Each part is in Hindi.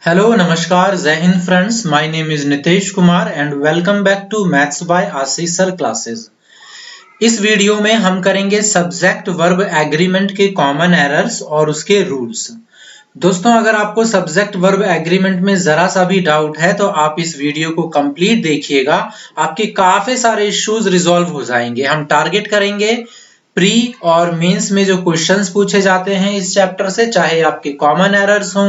हेलो नमस्कार जय हिंद friends, my name is Nitesh Kumar and welcome back to maths by Ashish sir classes. इस वीडियो में हम करेंगे सब्जेक्ट वर्ब एग्रीमेंट के कॉमन एरर्स और उसके रूल्स। दोस्तों, अगर आपको सब्जेक्ट वर्ब एग्रीमेंट में जरा सा भी डाउट है तो आप इस वीडियो को कंप्लीट देखिएगा, आपके काफी सारे इश्यूज रिजॉल्व हो जाएंगे। हम टारगेट करेंगे प्री और मेंस में जो क्वेश्चंस पूछे जाते हैं इस चैप्टर से, चाहे आपके कॉमन एरर्स हो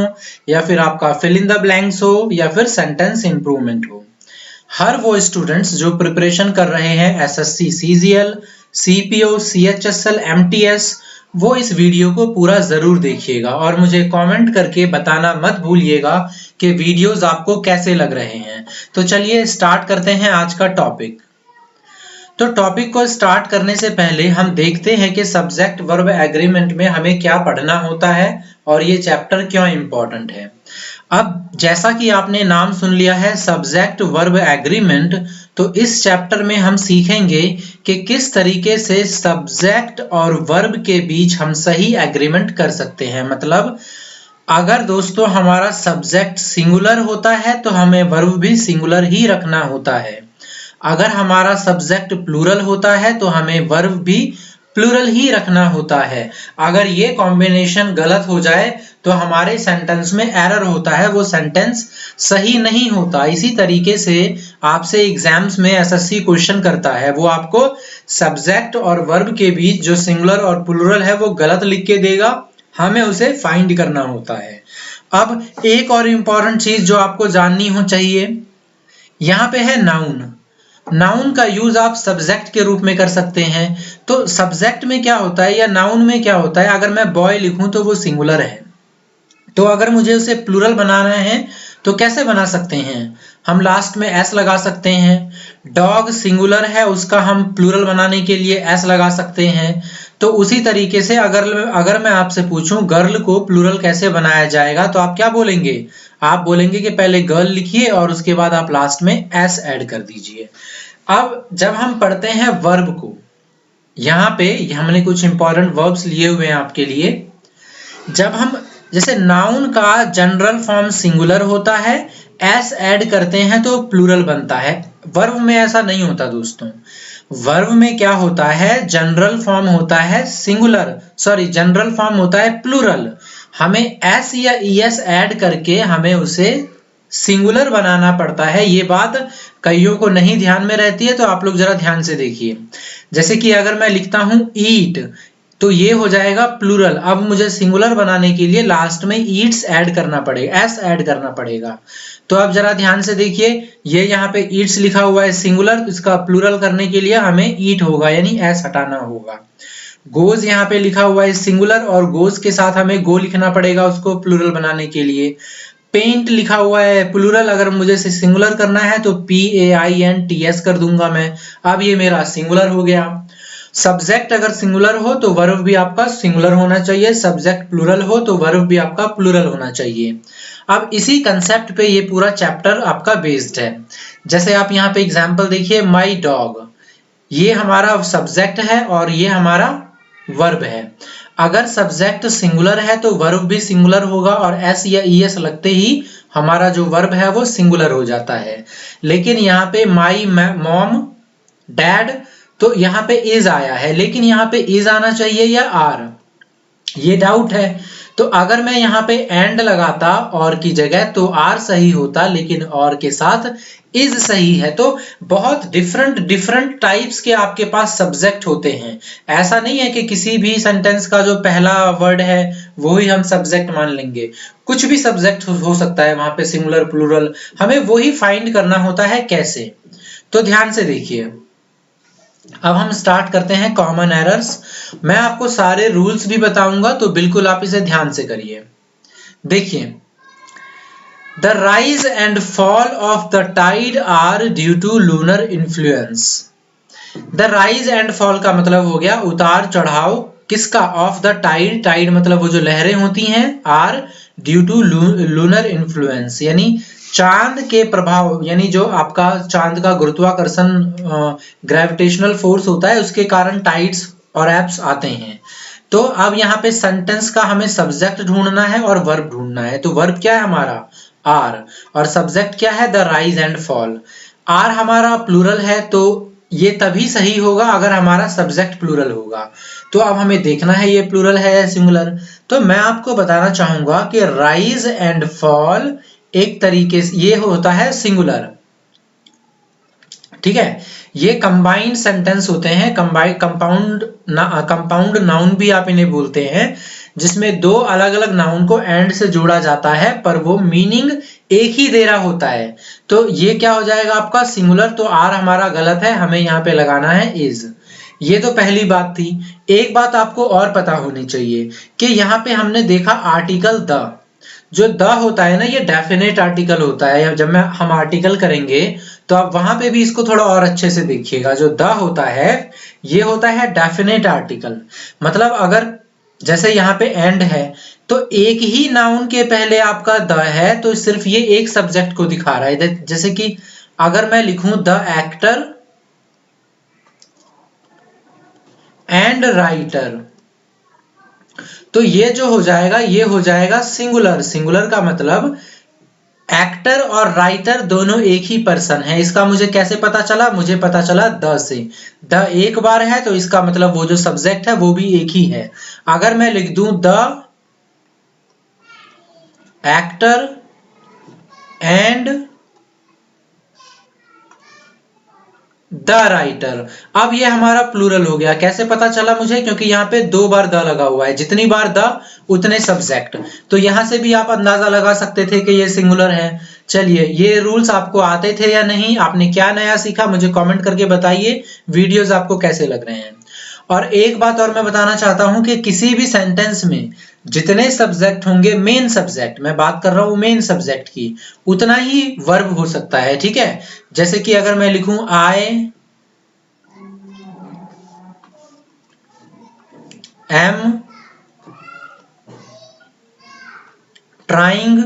या फिर आपका फिल इन द ब्लैंक्स हो या फिर सेंटेंस इंप्रूवमेंट हो। हर वो स्टूडेंट्स जो प्रिपरेशन कर रहे हैं SSC CGL, CPO, CHSL, MTS, वो इस वीडियो को पूरा जरूर देखिएगा और मुझे कमेंट करके बताना मत भूलिएगा कि वीडियोस आपको कैसे लग रहे हैं। तो चलिए स्टार्ट करते हैं आज का टॉपिक। तो टॉपिक को स्टार्ट करने से पहले हम देखते हैं कि सब्जेक्ट वर्ब एग्रीमेंट में हमें क्या पढ़ना होता है और ये चैप्टर क्यों इंपॉर्टेंट है। अब जैसा कि आपने नाम सुन लिया है सब्जेक्ट वर्ब एग्रीमेंट, तो इस चैप्टर में हम सीखेंगे कि किस तरीके से सब्जेक्ट और वर्ब के बीच हम सही एग्रीमेंट कर सकते हैं। मतलब अगर दोस्तों हमारा सब्जेक्ट सिंगुलर होता है तो हमें वर्ब भी सिंगुलर ही रखना होता है। अगर हमारा सब्जेक्ट प्लूरल होता है तो हमें वर्ब भी प्लूरल ही रखना होता है। अगर ये कॉम्बिनेशन गलत हो जाए तो हमारे सेंटेंस में एरर होता है, वो सेंटेंस सही नहीं होता। इसी तरीके से आपसे एग्जाम्स में एसएससी क्वेश्चन करता है, वो आपको सब्जेक्ट और वर्ब के बीच जो सिंगुलर और प्लूरल है वो गलत लिख के देगा, हमें उसे फाइंड करना होता है। अब एक और इम्पॉर्टेंट चीज जो आपको जाननी हो चाहिए, यहाँ पे है नाउन। नाउन का यूज आप सब्जेक्ट के रूप में कर सकते हैं। तो सब्जेक्ट में क्या होता है या नाउन में क्या होता है, अगर मैं बॉय लिखूं तो वो सिंगुलर है, तो अगर मुझे उसे प्लूरल बनाना है तो कैसे बना सकते हैं, हम लास्ट में एस लगा सकते हैं। डॉग सिंगुलर है, उसका हम प्लूरल बनाने के लिए एस लगा सकते हैं। तो उसी तरीके से अगर मैं आपसे पूछूं गर्ल को प्लूरल कैसे बनाया जाएगा, तो आप क्या बोलेंगे, आप बोलेंगे कि पहले गर्ल लिखिए और उसके बाद आप लास्ट में एस ऐड कर दीजिए। अब जब हम पढ़ते हैं वर्ब को, यहाँ पे हमने कुछ इंपॉर्टेंट वर्ब्स लिए हुए हैं आपके लिए। जब हम जैसे नाउन का जनरल फॉर्म सिंगुलर होता है, एस ऐड करते हैं तो प्लूरल बनता है। वर्ब में ऐसा नहीं होता दोस्तों। वर्ब में क्या होता है, जनरल फॉर्म होता है जनरल फॉर्म होता है प्लूरल। हमें एस या ईएस ऐड करके हमें उसे सिंगुलर बनाना पड़ता है। ये बात कईयों को नहीं ध्यान में रहती है, तो आप लोग जरा ध्यान से देखिए। जैसे कि अगर मैं लिखता हूं ईट, तो ये हो जाएगा प्लूरल। अब मुझे सिंगुलर बनाने के लिए लास्ट में ईट्स ऐड करना पड़ेगा, एस ऐड करना पड़ेगा। तो अब जरा ध्यान से देखिए, ये यहाँ पे ईट्स लिखा हुआ है सिंगुलर, तो इसका प्लूरल करने के लिए हमें ईट होगा यानी एस हटाना होगा। गोज यहाँ पे लिखा हुआ है सिंगुलर और गोज के साथ हमें गो लिखना पड़ेगा उसको प्लूरल बनाने के लिए। पेंट लिखा हुआ है प्लूरल, अगर मुझे सिंगुलर करना है तो PAINTS कर दूंगा मैं। अब ये मेरा सिंगुलर हो गया। सब्जेक्ट अगर सिंगुलर हो तो वर्ब भी आपका सिंगुलर होना चाहिए, सब्जेक्ट प्लूरल हो तो वर्ब भी आपका प्लूरल होना चाहिए। अब इसी कंसेप्ट पे ये पूरा चैप्टर आपका बेस्ड है। जैसे आप यहाँ पे एग्जांपल देखिए, माय डॉग, ये हमारा सब्जेक्ट है और ये हमारा वर्ब है। अगर सब्जेक्ट सिंगुलर है तो वर्ब भी सिंगुलर होगा और एस या ईएस लगते ही हमारा जो वर्ब है वो सिंगुलर हो जाता है। लेकिन यहाँ पे माई मॉम डैड, तो यहाँ पे इज आया है, लेकिन यहाँ पे इज आना चाहिए या आर, ये डाउट है। तो अगर मैं यहाँ पे एंड लगाता और की जगह तो आर सही होता, लेकिन और के साथ इज सही है। तो बहुत डिफरेंट टाइप्स के आपके पास सब्जेक्ट होते हैं। ऐसा नहीं है कि किसी भी सेंटेंस का जो पहला वर्ड है वो ही हम सब्जेक्ट मान लेंगे। कुछ भी सब्जेक्ट हो सकता है वहां पे, सिंगुलर प्लूरल, हमें वही फाइंड करना होता है कैसे। तो ध्यान से देखिए, अब हम स्टार्ट करते हैं कॉमन एरर्स। मैं आपको सारे रूल्स भी बताऊंगा, तो बिल्कुल आप इसे ध्यान से करिए। देखिए, the rise and fall of the tide are due to lunar influence. The rise and fall का मतलब हो गया उतार चढ़ाव किसका, ऑफ द टाइड। टाइड मतलब वो जो लहरें होती हैं, are due to lunar influence यानी चांद के प्रभाव, यानी जो आपका चांद का गुरुत्वाकर्षण ग्रेविटेशनल फोर्स होता है उसके कारण टाइड्स और एप्स आते हैं। तो अब यहाँ पे सेंटेंस का हमें सब्जेक्ट ढूंढना है और वर्ब ढूंढना है। तो वर्ब क्या है हमारा, आर, और सब्जेक्ट क्या है, the rise and fall. Are हमारा प्लूरल है तो ये तभी सही होगा अगर हमारा सब्जेक्ट प्लूरल होगा। तो अब हमें देखना है ये प्लूरल है या सिंगुलर। तो मैं आपको बताना चाहूंगा कि राइज एंड फॉल एक तरीके से ये होता है सिंगुलर, ठीक है। ये कंबाइंड सेंटेंस होते हैं, कंपाउंड नाउन भी आप इन्हें बोलते हैं, जिसमें दो अलग अलग नाउन को एंड से जोड़ा जाता है पर वो मीनिंग एक ही दे रहा होता है। तो ये क्या हो जाएगा आपका सिंगुलर। तो आर हमारा गलत है, हमें यहाँ पे लगाना है इज। ये तो पहली बात थी। एक बात आपको और पता होनी चाहिए कि यहाँ पे हमने देखा आर्टिकल द, जो द होता है ना ये डेफिनेट आर्टिकल होता है। जब हम आर्टिकल करेंगे तो आप वहां पे भी इसको थोड़ा और अच्छे से देखिएगा। जो द होता है ये होता है डेफिनेट आर्टिकल। मतलब अगर जैसे यहाँ पे एंड है तो एक ही नाउन के पहले आपका द है तो सिर्फ ये एक सब्जेक्ट को दिखा रहा है। जैसे कि अगर मैं लिखूं द एक्टर एंड राइटर, तो ये जो हो जाएगा ये हो जाएगा सिंगुलर। सिंगुलर का मतलब एक्टर और राइटर दोनों एक ही पर्सन है। इसका मुझे कैसे पता चला, मुझे पता चला द से। द एक बार है तो इसका मतलब वो जो सब्जेक्ट है वो भी एक ही है। अगर मैं लिख दूं the actor and the writer, अब ये हमारा प्लूरल हो गया। कैसे पता चला मुझे, क्योंकि यहाँ पे दो बार द लगा हुआ है, जितनी बार द उतने सब्जेक्ट। तो यहां से भी आप अंदाजा लगा सकते थे कि ये सिंगुलर है। चलिए, ये रूल्स आपको आते थे या नहीं, आपने क्या नया सीखा मुझे कमेंट करके बताइए। वीडियोस आपको कैसे लग रहे हैं। और एक बात और मैं बताना चाहता हूं कि किसी भी सेंटेंस में जितने सब्जेक्ट होंगे, मेन सब्जेक्ट मैं बात कर रहा हूं मेन सब्जेक्ट की, उतना ही वर्ब हो सकता है, ठीक है। जैसे कि अगर मैं लिखूं I am trying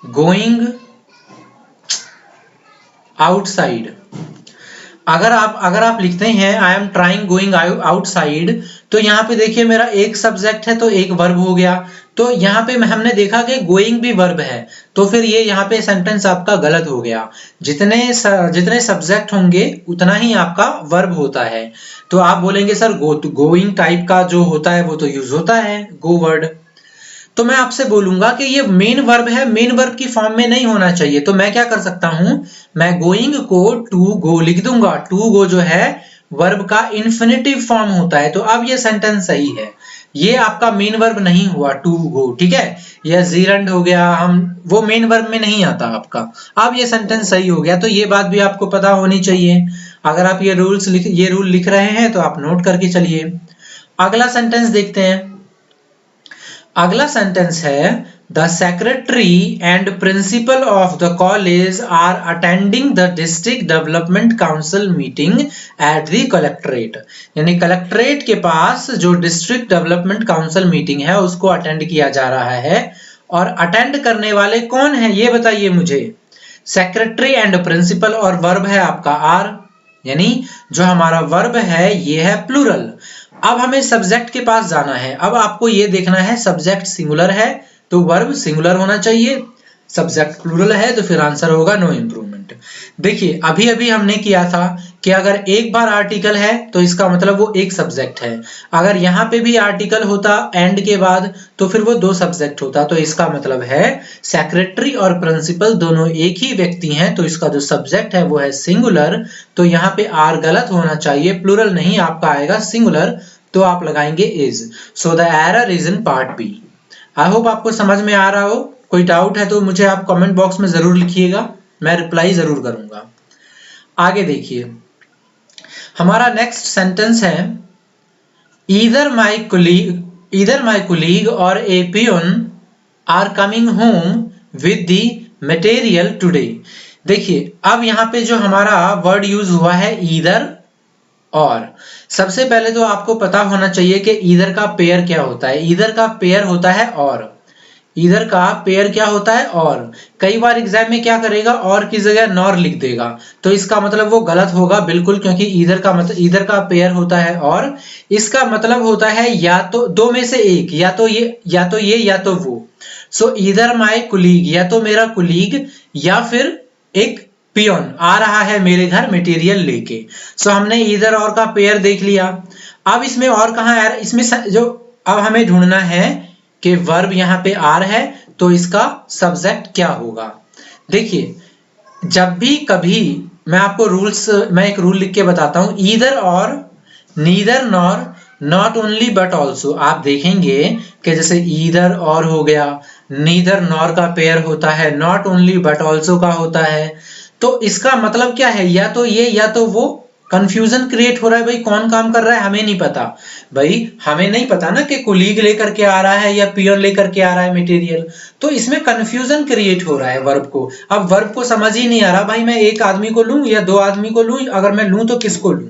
going outside, अगर आप लिखते हैं I am trying going outside, तो यहाँ पे देखिए मेरा एक सब्जेक्ट है तो एक वर्ब हो गया। तो यहाँ पे हमने देखा कि गोइंग भी वर्ब है, तो फिर ये यहाँ पे सेंटेंस आपका गलत हो गया। जितने सब्जेक्ट होंगे उतना ही आपका वर्ब होता है। तो आप बोलेंगे सर गोइंग टाइप का जो होता है वो तो यूज होता है गो वर्ड। तो मैं आपसे बोलूंगा कि ये मेन वर्ब है, मेन वर्ब की फॉर्म में नहीं होना चाहिए। तो मैं क्या कर सकता हूं, मैं गोइंग को टू गो लिख दूंगा। टू गो जो है वर्ब का इन्फिनिटिव फॉर्म होता है। तो अब ये सेंटेंस सही है। ये आपका मेन वर्ब नहीं हुआ टू गो, ठीक है। यह जीरंड हो गया, वो मेन वर्ब में नहीं आता आपका। अब ये सेंटेंस सही हो गया। तो ये बात भी आपको पता होनी चाहिए। अगर आप ये रूल लिख रहे हैं तो आप नोट करके चलिए। अगला सेंटेंस देखते हैं। अगला सेंटेंस है the secretary and principal of the college are attending the district development council meeting at the collectorate. यानी कलेक्ट्रेट के पास जो डिस्ट्रिक्ट डेवलपमेंट काउंसिल मीटिंग है उसको अटेंड किया जा रहा है। और अटेंड करने वाले कौन है ये बताइए मुझे। सेक्रेटरी एंड प्रिंसिपल, और वर्ब है आपका आर, यानी जो हमारा वर्ब है ये है प्लूरल। अब हमें सब्जेक्ट के पास जाना है। अब आपको ये देखना है सब्जेक्ट सिंगुलर है तो वर्ब सिंगुलर होना चाहिए, सब्जेक्ट प्लूरल है तो फिर आंसर होगा नो इंप्रूवमेंट। देखिए अभी अभी हमने किया था कि अगर एक बार आर्टिकल है तो इसका मतलब वो एक सब्जेक्ट है। अगर यहाँ पे भी आर्टिकल होता एंड के बाद तो फिर वो दो सब्जेक्ट होता। तो इसका मतलब है सेक्रेटरी और प्रिंसिपल दोनों एक ही व्यक्ति हैं, तो इसका जो सब्जेक्ट है वो है सिंगुलर। तो यहाँ पे आर गलत होना चाहिए, प्लूरल नहीं आपका आएगा सिंगुलर। तो आप लगाएंगे is. So the error is in part B. I hope आपको समझ में आ रहा हो। कोई डाउट है तो मुझे आप कमेंट बॉक्स में जरूर लिखिएगा, मैं रिप्लाई जरूर करूंगा। आगे देखिए, हमारा नेक्स्ट सेंटेंस है ईदर माई कुलीग और a peon are coming home with the material today. देखिए अब यहाँ पे जो हमारा वर्ड यूज हुआ है ईदर और, सबसे पहले तो आपको पता होना चाहिए कि ईदर का पेयर क्या होता है। ईदर का पेयर होता है और। ईदर का पेयर क्या होता है और। कई बार एग्जाम में क्या करेगा, और की जगह नॉर लिख देगा, तो इसका मतलब वो गलत होगा बिल्कुल, क्योंकि ईदर का पेयर होता है और। इसका मतलब होता है या तो दो में से एक, या तो ये या तो वो। सो ईदर माय कुलीग, या तो मेरा कुलीग या फिर एक पियोन आ रहा है मेरे घर मटेरियल लेके। सो हमने ईदर और का पेयर देख लिया। अब इसमें और कहाँ है, इसमें जो अब हमें ढूंढना है कि वर्ब यहाँ पे आर है तो इसका सब्जेक्ट क्या होगा। देखिए जब भी कभी मैं आपको मैं एक रूल लिख के बताता हूं, ईदर और, neither nor, not only but also. आप देखेंगे कि जैसे ईदर और हो गया, नीदर नॉर का पेयर होता है, नॉट ओनली बट ऑल्सो का होता है। तो इसका मतलब क्या है, या तो ये या तो वो। कंफ्यूजन क्रिएट हो रहा है भाई, कौन काम कर रहा है हमें नहीं पता। भाई हमें नहीं पता ना कि कुलीग लेकर के आ रहा है या पियोन लेकर के आ रहा है मटेरियल, तो इसमें कंफ्यूजन क्रिएट हो रहा है वर्ब को। अब वर्ब को समझ ही नहीं आ रहा भाई मैं एक आदमी को लूं या दो आदमी को लूं, अगर मैं लूं तो किसको लूं।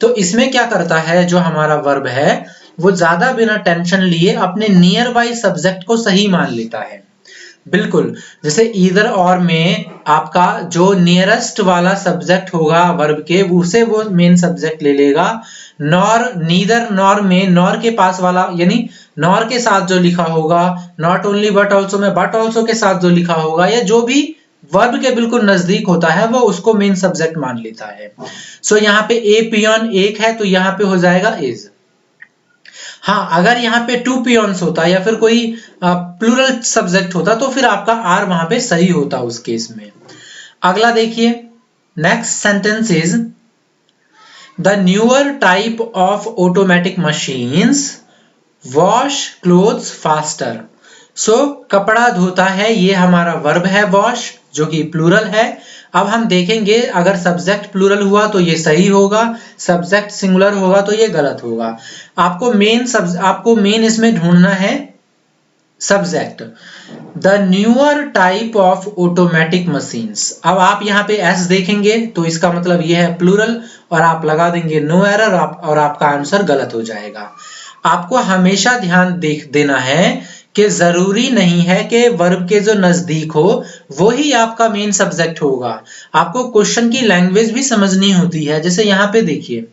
तो इसमें क्या करता है जो हमारा वर्ब है वो ज्यादा बिना टेंशन लिए अपने नियर बाई सब्जेक्ट को सही मान लेता है। बिल्कुल जैसे ईदर और में आपका जो नियरेस्ट वाला सब्जेक्ट होगा वर्ब के, उसे वो मेन सब्जेक्ट ले लेगा। नॉर, नीदर नॉर में नॉर के पास वाला यानी नॉर के साथ जो लिखा होगा, नॉट ओनली बट ऑल्सो में बट ऑल्सो के साथ जो लिखा होगा, या जो भी वर्ब के बिल्कुल नजदीक होता है वो उसको मेन सब्जेक्ट मान लेता है। सो यहाँ पे ए पियोन एक है तो यहाँ पे हो जाएगा इज। हाँ अगर यहाँ पे टू पियोन्स होता या फिर कोई प्लूरल सब्जेक्ट होता तो फिर आपका आर वहां पे सही होता उस केस में। अगला देखिए, next sentence is the newer type of automatic machines wash clothes faster. So कपड़ा धोता है, ये हमारा वर्ब है वॉश जो कि प्लूरल है। अब हम देखेंगे अगर सब्जेक्ट प्लूरल हुआ तो ये सही होगा, सब्जेक्ट सिंगुलर होगा तो ये गलत होगा। आपको मेन इसमें ढूंढना है subject. The newer type of automatic machines. अब आप यहाँ पे एस देखेंगे तो इसका मतलब ये है प्लूरल और आप लगा देंगे नो एरर और आपका आंसर गलत हो जाएगा। आपको हमेशा ध्यान देना है कि जरूरी नहीं है कि वर्ब के जो नजदीक हो वो ही आपका मेन सब्जेक्ट होगा। आपको क्वेश्चन की लैंग्वेज भी समझनी होती है। जैसे यहाँ पे देखिए,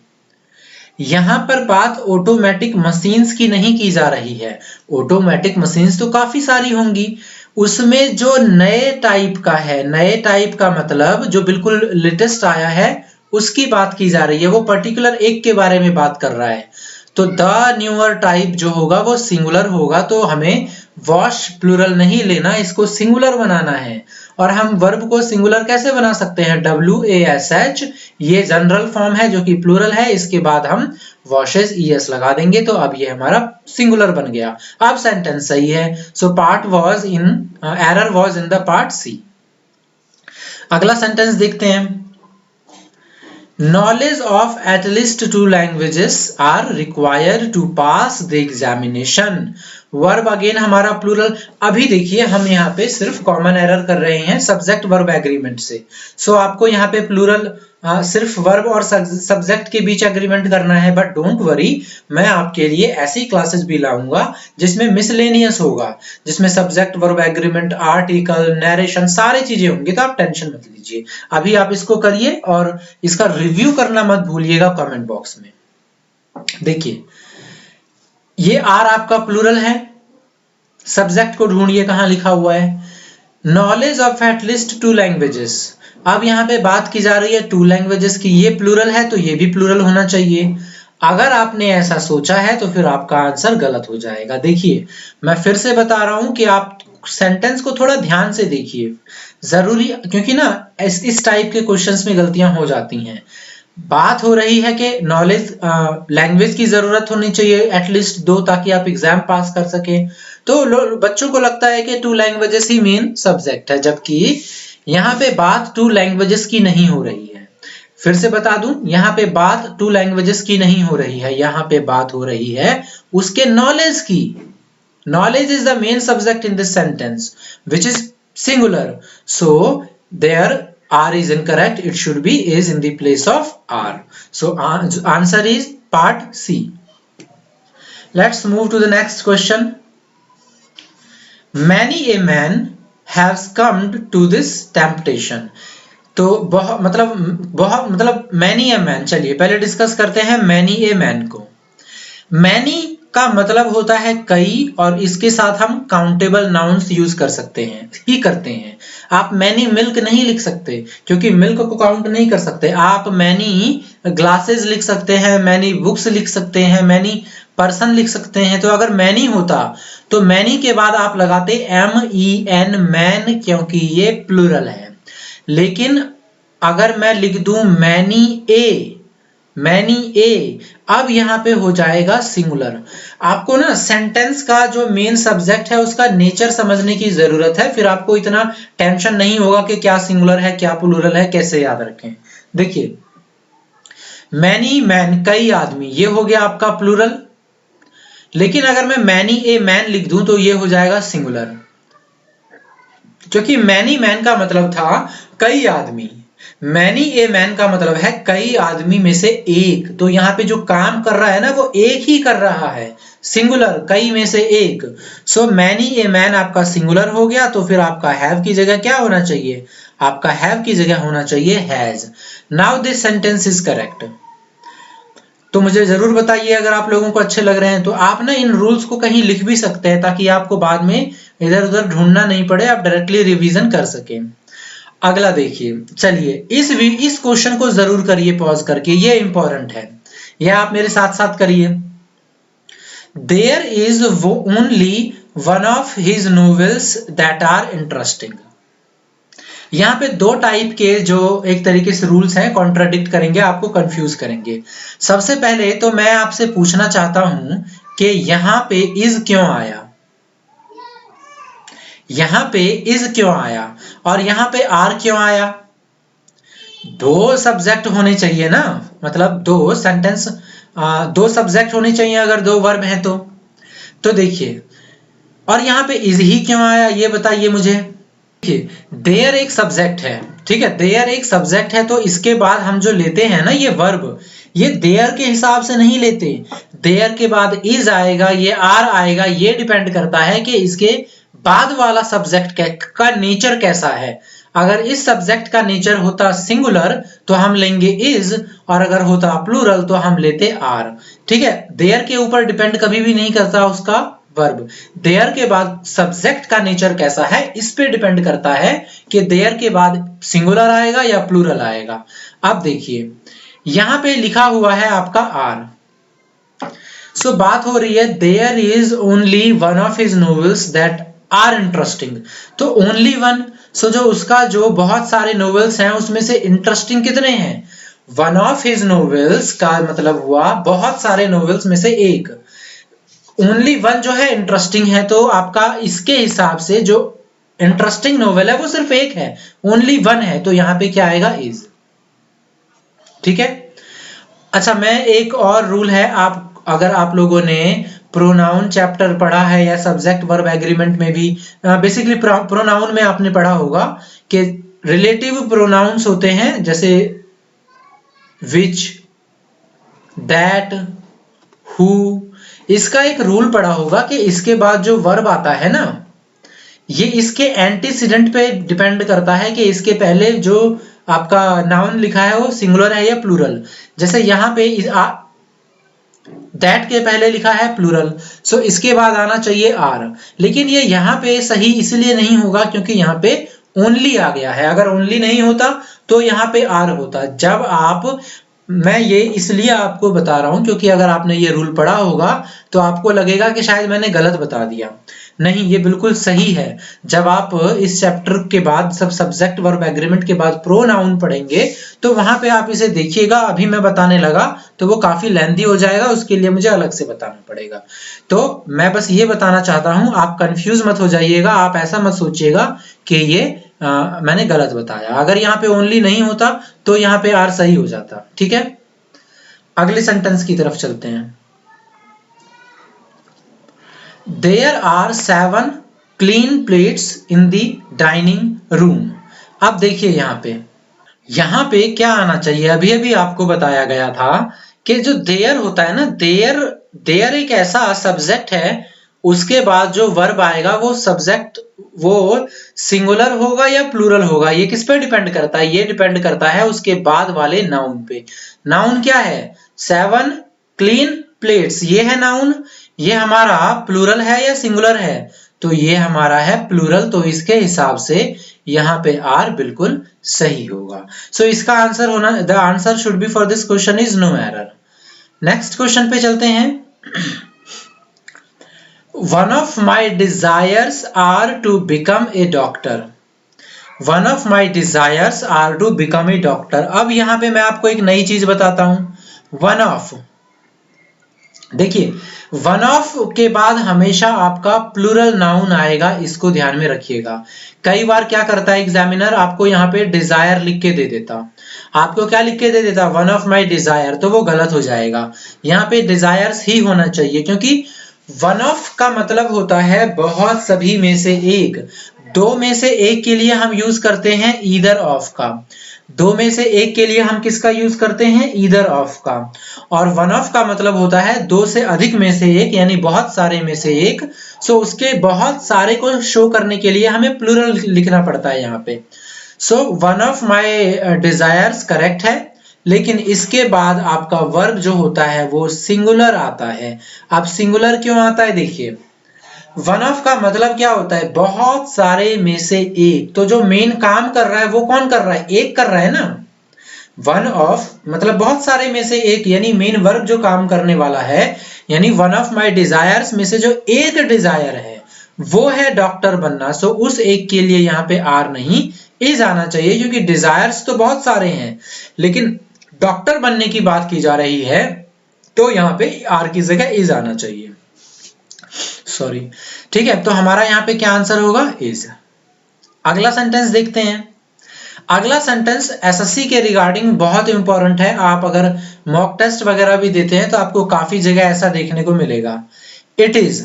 यहाँ पर बात ऑटोमेटिक मशीन्स की नहीं की जा रही है। ऑटोमेटिक मशीन्स तो काफी सारी होंगी, उसमें जो नए टाइप का है, नए टाइप का मतलब जो बिल्कुल लेटेस्ट आया है उसकी बात की जा रही है। वो पर्टिकुलर एक के बारे में बात कर रहा है। तो द न्यूअर टाइप जो होगा वो सिंगुलर होगा, तो हमें वॉश प्लूरल नहीं लेना, इसको सिंगुलर बनाना है। और हम वर्ब को सिंगुलर कैसे बना सकते हैं, WASH, ये जनरल फॉर्म है जो कि प्लूरल है, इसके बाद हम वॉशेस ES लगा देंगे तो अब ये हमारा सिंगुलर बन गया। अब सेंटेंस सही है। So part was in, error was in the part C। अगला सेंटेंस देखते हैं, knowledge of at least 2 languages are required to pass the examination। Verb again हमारा प्लूरल। अभी देखिए हम यहाँ पे सिर्फ कॉमन एरर कर रहे हैं सब्जेक्ट वर्ब एग्रीमेंट से। सो आपको यहाँ पे प्लूरल सिर्फ वर्ब और सब्जेक्ट के बीच एग्रीमेंट करना है। बट डोंट वरी, मैं आपके लिए ऐसी क्लासेस भी लाऊंगा जिसमें मिसलेनियस होगा, जिसमें subject verb agreement, article, narration सारी चीजें होंगी। तो आप टेंशन मत लीजिए, अभी आप इसको करिए और इसका रिव्यू करना मत भूलिएगा कमेंट बॉक्स में। देखिए ये आर आपका प्लूरल है, सब्जेक्ट को ढूंढिए कहां लिखा हुआ है, नॉलेज ऑफ एटलीस्ट 2 लैंग्वेजेस। अब यहाँ पे बात की जा रही है 2 लैंग्वेजेस की, ये प्लूरल है तो ये भी प्लूरल होना चाहिए। अगर आपने ऐसा सोचा है तो फिर आपका आंसर गलत हो जाएगा। देखिए मैं फिर से बता रहा हूं कि आप सेंटेंस को थोड़ा ध्यान से देखिए, जरूरी, क्योंकि ना इस टाइप के क्वेश्चंस में गलतियां हो जाती हैं। बात हो रही है कि नॉलेज लैंग्वेज की जरूरत होनी चाहिए एटलीस्ट 2 ताकि आप एग्जाम पास कर सके। तो बच्चों को लगता है कि 2 लैंग्वेजेस ही मेन सब्जेक्ट है, जबकि यहाँ पे बात 2 लैंग्वेजेस की नहीं हो रही है। फिर से बता दूं, यहाँ पे बात 2 लैंग्वेजेस की नहीं हो रही है, यहाँ पे बात हो रही है उसके नॉलेज की। Knowledge is the main subject in this sentence which is singular, so there R is incorrect, it should be is in the place of R. So answer is part C. Let's move to the next question. Many a man has succumbed to this temptation. तो बहुत मतलब many a man, चलिए पहले डिस्कस करते हैं many a man को। many का मतलब होता है कई, और इसके साथ हम काउंटेबल नाउन्स यूज कर सकते हैं ही करते हैं। आप मैनी मिल्क नहीं लिख सकते क्योंकि मिल्क को काउंट नहीं कर सकते। आप मैनी ग्लासेस लिख सकते हैं, मैनी बुक्स लिख सकते हैं, मैनी पर्सन लिख सकते हैं। तो अगर मैनी होता तो मैनी के बाद आप लगाते MEN मैन, क्योंकि ये प्लूरल है। लेकिन अगर मैं लिख दूं मैनी ए, अब यहाँ पे हो जाएगा सिंगुलर। आपको ना सेंटेंस का जो मेन सब्जेक्ट है उसका नेचर समझने की जरूरत है, फिर आपको इतना टेंशन नहीं होगा कि क्या सिंगुलर है क्या प्लूरल है, कैसे याद रखें। देखिए मैनी मैन कई आदमी, ये हो गया आपका प्लूरल। लेकिन अगर मैं मैनी ए मैन लिख दूं तो ये हो जाएगा सिंगुलर, क्योंकि मैनी मैन का मतलब था कई आदमी, मैनी ए मैन का मतलब है कई आदमी में से एक। तो यहाँ पे जो काम कर रहा है ना वो एक ही कर रहा है, सिंगुलर, कई में से एक। सो मैनी ए मैन आपका सिंगुलर हो गया। तो फिर आपका हैव की जगह क्या होना चाहिए? आपका हैव की जगह होना चाहिए has. Now this sentence is correct. तो मुझे जरूर बताइए अगर आप लोगों को अच्छे लग रहे हैं। तो आप ना इन रूल्स को कहीं लिख भी सकते हैं ताकि आपको बाद में इधर उधर ढूंढना नहीं पड़े, आप डायरेक्टली रिवीजन कर सकें। अगला देखिए, चलिए इस क्वेश्चन को जरूर करिए पॉज करके, ये इंपॉर्टेंट है, यह आप मेरे साथ साथ करिए। There is only one of his novels that are interesting. यहाँ पे दो टाइप के जो एक तरीके से रूल्स हैं कॉन्ट्राडिक्ट करेंगे, आपको कंफ्यूज करेंगे। सबसे पहले तो मैं आपसे पूछना चाहता हूं कि यहाँ पे इज क्यों आया, यहाँ पे इज क्यों आया और यहाँ पे आर क्यों आया? दो सब्जेक्ट होने चाहिए ना, मतलब दो सेंटेंस, दो सब्जेक्ट होने चाहिए अगर दो वर्ब हैं तो देखिए, और यहाँ पे इज ही क्यों आया ये बताइए मुझे। देखिए देयर एक सब्जेक्ट है, ठीक है, देयर एक सब्जेक्ट है, तो इसके बाद हम जो लेते हैं ना ये वर्ब, ये देयर के हिसाब से नहीं लेते। देयर के बाद इज आएगा, ये आर आएगा, ये डिपेंड करता है कि इसके बाद वाला सब्जेक्ट का नेचर कैसा है। अगर इस सब्जेक्ट का नेचर होता सिंगुलर तो हम लेंगे इज, और अगर होता प्लूरल तो हम लेते आर। ठीक है, देयर के ऊपर डिपेंड कभी भी नहीं करता उसका वर्ब। देयर के बाद सब्जेक्ट का नेचर कैसा है इस पे डिपेंड करता है कि देयर के बाद सिंगुलर आएगा या प्लूरल आएगा। अब देखिए यहां पे लिखा हुआ है आपका आर, सो बात हो रही है there is only one of his novels that are interesting. तो ओनली वन, सो जो उसका जो बहुत सारे नॉवेल्स हैं उसमें से इंटरेस्टिंग कितने हैं? वन ऑफ हिज नॉवेल्स का मतलब हुआ बहुत सारे नॉवेल्स में से एक। ओनली वन जो है इंटरेस्टिंग है, तो आपका इसके हिसाब से जो इंटरेस्टिंग नॉवेल है वो सिर्फ एक है, ओनली वन है, तो यहाँ पे क्या आएगा? इज। ठीक है, अच्छा मैं एक और रूल है, आप अगर आप लोगों ने प्रोनाउन चैप्टर पढ़ा है या सब्जेक्ट वर्ब एग्रीमेंट में भी, बेसिकली प्रोनाउन में आपने पढ़ा होगा कि रिलेटिव प्रोनाउंस होते हैं, जैसे विच, दैट, हु। इसका एक रूल पढ़ा होगा कि इसके बाद जो वर्ब आता है ना ये इसके एंटीसीडेंट पे डिपेंड करता है कि इसके पहले जो आपका नाउन लिखा है वो सिंगुलर है या प्लूरल। जैसे यहाँ पे दैट के पहले लिखा है प्लूरल, सो इसके बाद आना चाहिए आर, लेकिन ये यहाँ पे सही इसलिए नहीं होगा क्योंकि यहाँ पे ओनली आ गया है। अगर ओनली नहीं होता तो यहाँ पे आर होता। जब आप, मैं ये इसलिए आपको बता रहा हूं क्योंकि अगर आपने ये रूल पढ़ा होगा तो आपको लगेगा कि शायद मैंने गलत बता दिया। नहीं, ये बिल्कुल सही है। जब आप इस चैप्टर के बाद सब सब्जेक्ट वर्ब एग्रीमेंट के बाद प्रोनाउन पढ़ेंगे तो वहां पे आप इसे देखिएगा। अभी मैं बताने लगा तो वो काफी लेंथी हो जाएगा, उसके लिए मुझे अलग से बताना पड़ेगा। तो मैं बस ये बताना चाहता हूं, आप कंफ्यूज मत हो जाइएगा, आप ऐसा मत सोचिएगा कि ये मैंने गलत बताया। अगर यहाँ पे ओनली नहीं होता तो यहाँ पे आर सही हो जाता। ठीक है, अगले सेंटेंस की तरफ चलते हैं। There are 7 clean plates in the dining room। अब देखिए यहाँ पे क्या आना चाहिए? अभी अभी आपको बताया गया था कि जो देयर होता है ना, देयर एक ऐसा सब्जेक्ट है, उसके बाद जो वर्ब आएगा वो सब्जेक्ट वो सिंगुलर होगा या प्लूरल होगा, ये किस पे डिपेंड करता है? ये डिपेंड करता है उसके बाद वाले नाउन पे। नाउन क्या है? 7 क्लीन प्लेट्स, ये है नाउन। ये हमारा प्लूरल है या सिंगुलर है? तो ये हमारा है प्लूरल, तो इसके हिसाब से यहाँ पे आर बिल्कुल सही होगा। सो इसका आंसर होना, the answer should be for this question is no error. Next question पे चलते हैं। One of my desires are to become a doctor. One of my desires are to become a doctor. अब यहाँ पे मैं आपको एक नई चीज बताता हूं। वन ऑफ, देखिए वन ऑफ के बाद हमेशा आपका प्लूरल नाउन आएगा, इसको ध्यान में रखिएगा। कई बार क्या करता है एग्जामिनर, आपको यहाँ पे डिजायर लिख के दे देता। आपको क्या लिख के दे देता? वन ऑफ माई डिजायर, तो वो गलत हो जाएगा। यहाँ पे डिजायर्स ही होना चाहिए, क्योंकि वन ऑफ का मतलब होता है बहुत सभी में से एक। दो में से एक के लिए हम यूज करते हैं ईदर ऑफ का। दो में से एक के लिए हम किसका यूज करते हैं? ईदर ऑफ का। और वन ऑफ का मतलब होता है दो से अधिक में से एक, यानी बहुत सारे में से एक। सो उसके बहुत सारे को शो करने के लिए हमें प्लूरल लिखना पड़ता है यहाँ पे। So one of my desires correct है, लेकिन इसके बाद आपका वर्ब जो होता है वो सिंगुलर आता है। अब सिंगुलर क्यों आता है? देखिए वन ऑफ का मतलब क्या होता है? बहुत सारे में से एक। तो जो मेन काम कर रहा है वो कौन कर रहा है? एक कर रहा है ना। वन ऑफ मतलब बहुत सारे में से एक, यानी मेन वर्ब जो काम करने वाला है। यानी वन ऑफ माई डिजायर्स में से जो एक डिजायर है वो है डॉक्टर बनना। सो उस एक के लिए यहाँ पे आर नहीं इज आना चाहिए, क्योंकि डिजायर्स तो बहुत सारे हैं लेकिन डॉक्टर बनने की बात की जा रही है, तो यहाँ पे आर की जगह इज आना चाहिए। सॉरी, ठीक है। तो हमारा यहाँ पे क्या आंसर होगा? इज। अगला सेंटेंस देखते हैं। अगला सेंटेंस एसएससी के रिगार्डिंग बहुत इंपॉर्टेंट है। आप अगर मॉक टेस्ट वगैरह भी देते हैं तो आपको काफी जगह ऐसा देखने को मिलेगा। इट इज,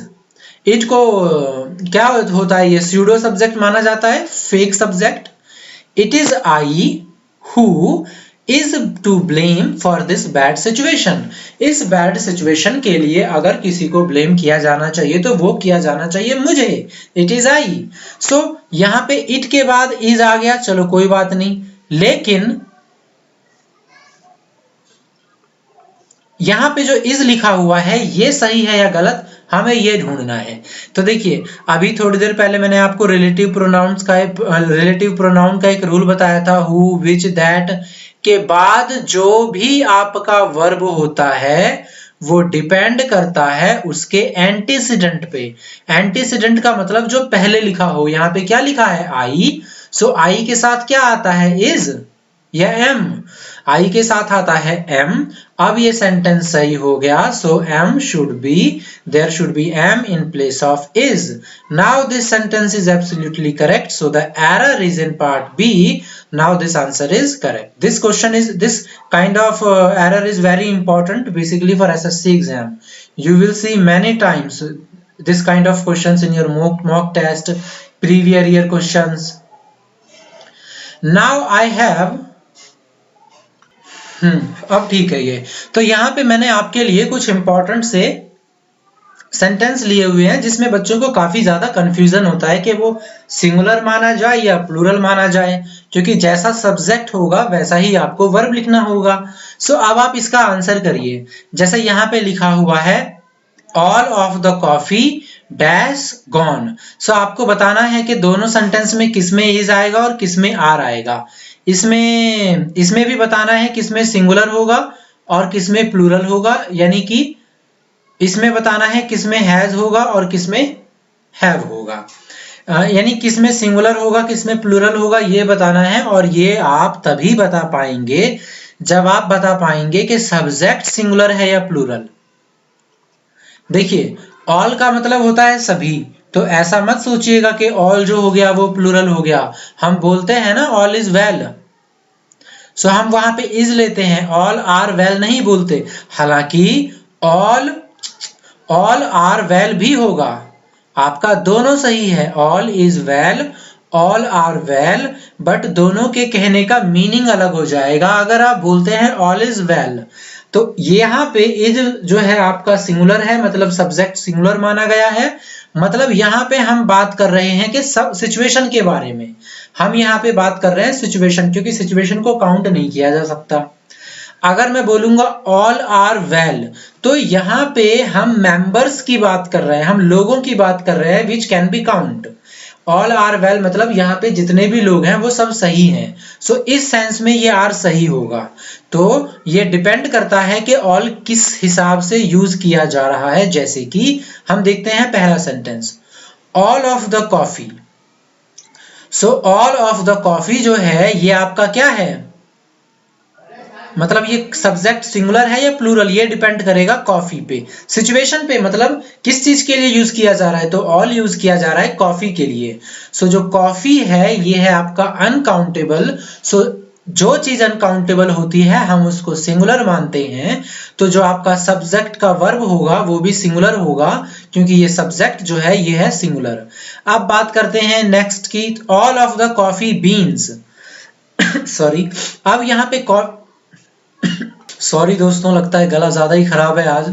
इट को क्या होता है? ये स्यूडो सब्जेक्ट माना जाता है, fake subject. It is I who is to blame for this bad situation। इस बैड सिचुएशन के लिए अगर किसी को ब्लेम किया जाना चाहिए तो वो किया जाना चाहिए मुझे। It is I. सो यहाँ पे इट के बाद इज आ गया, चलो कोई बात नहीं, लेकिन यहाँ पे जो इज लिखा हुआ है ये सही है या गलत, हमें ये ढूंढना है। तो देखिए अभी थोड़ी देर पहले मैंने आपको रिलेटिव प्रोनाउन का एक रूल बताया था, हु, विच, दैट के बाद जो भी आपका वर्ब होता है वो डिपेंड करता है उसके एंटीसीडेंट पे। एंटीसीडेंट का मतलब जो पहले लिखा हो। यहाँ पे क्या लिखा है? आई। सो आई के साथ क्या आता है? इज या एम? आई के साथ आता है एम। अब ये सेंटेंस सही हो गया। So am should be, there should be am in place of is. Now this sentence is absolutely correct, so the error is in part B. Now this answer is correct. This question is, this kind of error is very important basically for SSC exam. You will see many times this kind of questions in your mock test, previous year questions. Now I have अब ठीक है ये। तो यहाँ पे मैंने आपके लिए कुछ इंपॉर्टेंट से सेंटेंस लिए हुए हैं जिसमें बच्चों को काफी ज्यादा कंफ्यूजन होता है कि वो सिंगुलर माना जाए या प्लूरल माना जाए, क्योंकि जैसा सब्जेक्ट होगा वैसा ही आपको वर्ब लिखना होगा। सो अब आप इसका आंसर करिए। जैसे यहाँ पे लिखा हुआ है all of the coffee dash gone. So आपको बताना है कि दोनों सेंटेंस में किसमें इज आएगा और किसमें आर आएगा। इसमें भी बताना है किसमें सिंगुलर होगा और किसमें प्लूरल होगा, यानी कि इसमें बताना है किसमें हैज होगा और किसमें हैव होगा, यानी किसमें सिंगुलर होगा किसमें प्लूरल होगा, ये बताना है। और ये आप तभी बता पाएंगे जब आप बता पाएंगे कि सब्जेक्ट सिंगुलर है या प्लूरल। देखिए ऑल का मतलब होता है सभी, तो ऐसा मत सोचिएगा कि ऑल जो हो गया वो प्लूरल हो गया। हम बोलते हैं ना ऑल इज वेल, सो हम वहां पे इज लेते हैं, ऑल आर वेल नहीं बोलते। हालांकि ऑल आर वेल भी होगा, आपका दोनों सही है, all is well, all are well, but दोनों के कहने का मीनिंग अलग हो जाएगा। अगर आप बोलते हैं ऑल इज वेल तो यहाँ पे इज जो है आपका सिंगुलर है, मतलब सब्जेक्ट सिंगुलर माना गया है। मतलब यहाँ पे हम बात कर रहे हैं कि सब सिचुएशन के बारे में, हम यहाँ पे बात कर रहे हैं सिचुएशन, क्योंकि सिचुएशन को काउंट नहीं किया जा सकता। अगर मैं बोलूंगा ऑल आर वेल, तो यहाँ पे हम मेंबर्स की बात कर रहे हैं, हम लोगों की बात कर रहे हैं which can be count. All are well मतलब यहाँ पे जितने भी लोग हैं वो सब सही हैं। सो इस सेंस में ये आर सही होगा। तो ये डिपेंड करता है कि ऑल किस हिसाब से यूज किया जा रहा है। जैसे कि हम देखते हैं पहला sentence, all of the coffee. So all of the coffee जो है ये आपका क्या है, मतलब ये सब्जेक्ट सिंगुलर है या प्लूरल, ये डिपेंड करेगा कॉफी पे, सिचुएशन पे, मतलब किस चीज के लिए यूज किया जा रहा है। तो ऑल यूज किया जा रहा है कॉफी के लिए। सो जो कॉफी है ये है आपका अनकाउंटेबल। सो जो चीज अनकाउंटेबल होती है हम उसको सिंगुलर मानते हैं। तो जो आपका सब्जेक्ट का वर्ब होगा वो भी सिंगुलर होगा, क्योंकि ये सब्जेक्ट जो है ये है सिंगुलर। अब बात करते हैं नेक्स्ट की, all of the coffee beans. Sorry, अब यहाँ पे सॉरी दोस्तों, लगता है गला ज्यादा ही खराब है आज।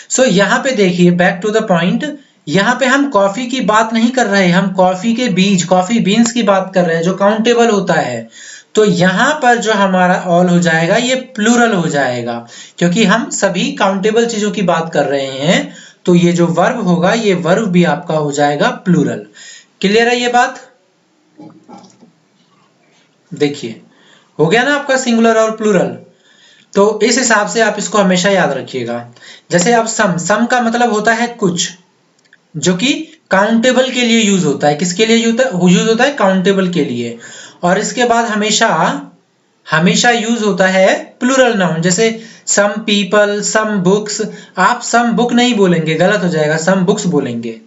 सो यहाँ पे देखिए, बैक टू द पॉइंट, यहाँ पे हम कॉफी की बात नहीं कर रहे, हम कॉफी के बीज, कॉफी बीन्स की बात कर रहे हैं जो काउंटेबल होता है। तो यहाँ पर जो हमारा ऑल हो जाएगा ये प्लूरल हो जाएगा, क्योंकि हम सभी काउंटेबल चीजों की बात कर रहे हैं। तो ये जो वर्ब होगा ये वर्ब भी आपका हो जाएगा प्लूरल। क्लियर है ये बात? देखिए हो गया ना आपका सिंगुलर और प्लूरल। तो इस हिसाब से आप इसको हमेशा याद रखिएगा। जैसे अब सम का मतलब होता है कुछ, जो कि काउंटेबल के लिए यूज होता है। किसके लिए यूज होता है? काउंटेबल के लिए। और इसके बाद हमेशा यूज होता है प्लूरल नाउन, जैसे सम पीपल, सम बुक्स। आप सम बुक नहीं बोलेंगे, गलत हो जाएगा, सम बुक्स बोलेंगे।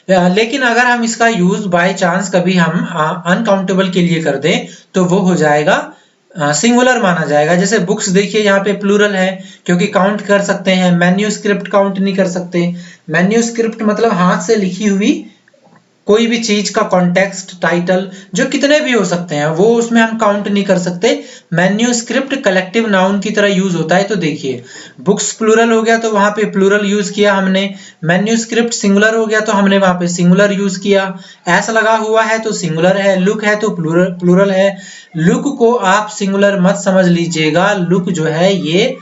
लेकिन अगर हम इसका यूज बाय चांस कभी हम अनकाउंटेबल के लिए कर दें तो वो हो जाएगा सिंगुलर माना जाएगा। जैसे बुक्स देखिए यहाँ पे प्लूरल है, क्योंकि काउंट कर सकते हैं। मैन्यूस्क्रिप्ट काउंट नहीं कर सकते। मैन्यूस्क्रिप्ट मतलब हाथ से लिखी हुई कोई भी चीज का कॉन्टेक्स्ट, टाइटल, जो कितने भी हो सकते हैं, वो उसमें हम काउंट नहीं कर सकते। मैन्यूस्क्रिप्ट कलेक्टिव नाउन की तरह यूज होता है। तो देखिए बुक्स प्लूरल हो गया तो वहां पे प्लूरल यूज किया हमने। मैन्यूस्क्रिप्ट सिंगुलर हो गया तो हमने वहां पे सिंगुलर यूज किया। एस लगा हुआ है तो सिंगुलर है, लुक है तो प्लूरल है। लुक को आप सिंगुलर मत समझ लीजिएगा, लुक जो है ये